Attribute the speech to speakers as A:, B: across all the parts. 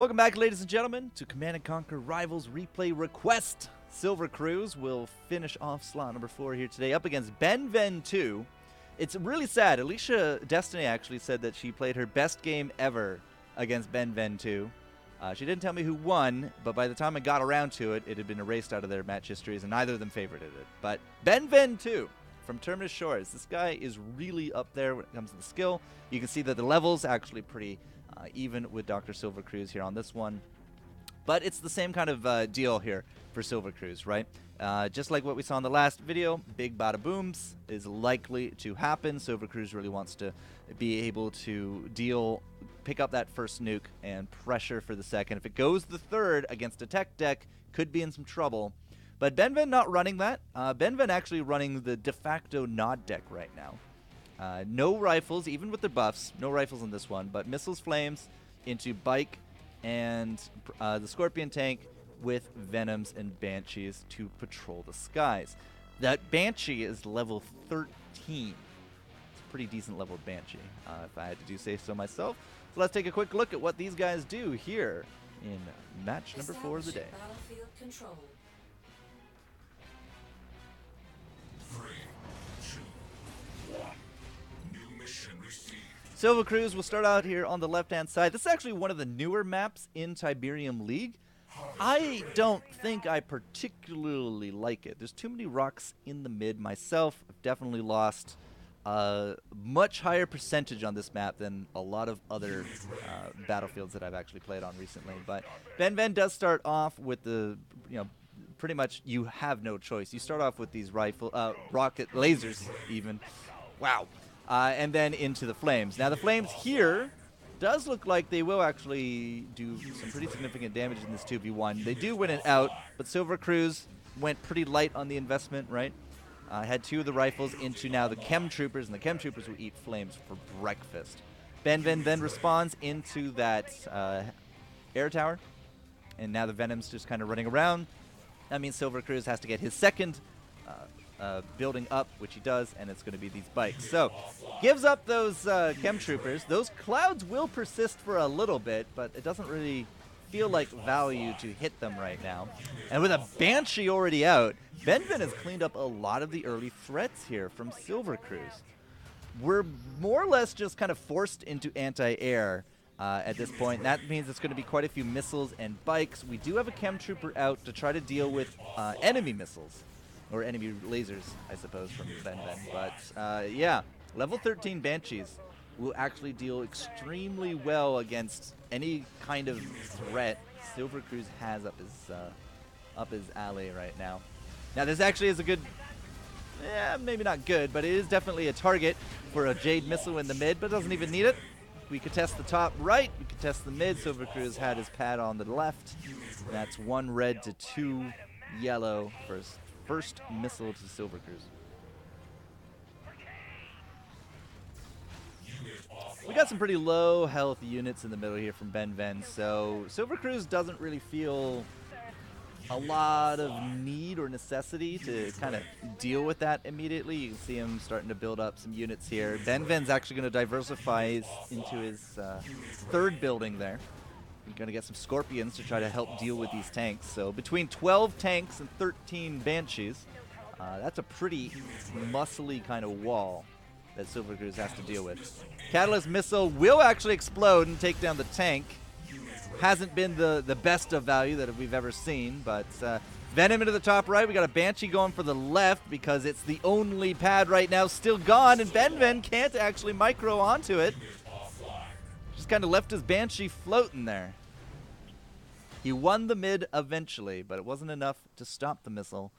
A: Welcome back, ladies and gentlemen, to Command & Conquer Rivals Replay Request. Silvercruise will finish off slot number 4 here today up against BenVen2. It's really sad. Alicia Destiny actually said that she played her best game ever against BenVen2. She didn't tell me who won, but by the time I got around to it, it had been erased out of their match histories, and neither of them favorited it. But BenVen2 from Terminus Shores. This guy is really up there when it comes to the skill. You can see that the level's actually pretty even with Dr. Silvercruise here on this one. But it's the same kind of deal here for Silvercruise, right? Just like what we saw in the last video, big bada booms is likely to happen. Silvercruise really wants to be able to pick up that first nuke and pressure for the second. If it goes the third against a tech deck, could be in some trouble. But BenVen not running that. BenVen actually running the de facto nod deck right now. No rifles, even with the buffs. No rifles in this one, but missiles, flames into bike and the Scorpion tank with Venoms and Banshees to patrol the skies. That Banshee is level 13. It's a pretty decent level Banshee, if I had to do say so myself. So let's take a quick look at what these guys do here in match number 4 of the day.
B: Battlefield control.
A: Silvercruise will start out here on the left-hand side. This is actually one of the newer maps in Tiberium League. I don't think I particularly like it. There's too many rocks in the mid. Myself, I've definitely lost a much higher percentage on this map than a lot of other battlefields that I've actually played on recently. But BenVen does start off with the, pretty much you have no choice. You start off with these rocket lasers even. Wow. And then into the flames. Now the flames here does look like they will actually do some pretty significant damage in this 2v1. They do win it out, but Silvercruise went pretty light on the investment, right? Had 2 of the rifles into now the Chem Troopers, and the Chem Troopers will eat flames for breakfast. BenVen then responds into that air tower, and now the Venom's just kind of running around. That means Silvercruise has to get his second building up, which he does, and it's going to be these bikes. So, gives up those Chem Troopers. Those clouds will persist for a little bit, but it doesn't really feel like value to hit them right now. And with a Banshee already out, BenVen has cleaned up a lot of the early threats here from Silvercruise. We're more or less just kind of forced into anti-air at this point. That means it's going to be quite a few missiles and bikes. We do have a Chem Trooper out to try to deal with enemy missiles. Or enemy lasers, I suppose, from BenVen. But, yeah, level 13 Banshees will actually deal extremely well against any kind of threat Silvercruise has up his alley right now. Now, this actually is a good, maybe not good, but it is definitely a target for a Jade missile in the mid, but doesn't even need it. We could test the top right, we could test the mid. Silvercruise had his pad on the left. That's 1 red to 2 yellow for first missile to Silvercruise. We got some pretty low health units in the middle here from BenVen, so Silvercruise doesn't really feel a lot of need or necessity to kind of deal with that immediately. You can see him starting to build up some units here. BenVen's actually going to diversify into his third building there. We're going to get some Scorpions to try to help deal with these tanks. So between 12 tanks and 13 Banshees, that's a pretty muscly kind of wall that Silvercruise has to deal with. Catalyst Missile will actually explode and take down the tank. Hasn't been the best of value that we've ever seen, but Venom into the top right. We got a Banshee going for the left because it's the only pad right now still gone, and BenVen can't actually micro onto it. Just kind of left his Banshee floating there. He won the mid eventually, but it wasn't enough to stop the missile.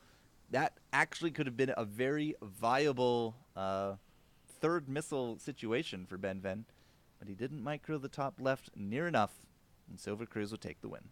A: That actually could have been a very viable third missile situation for BenVen, but he didn't micro the top left near enough, and Silvercruise will take the win.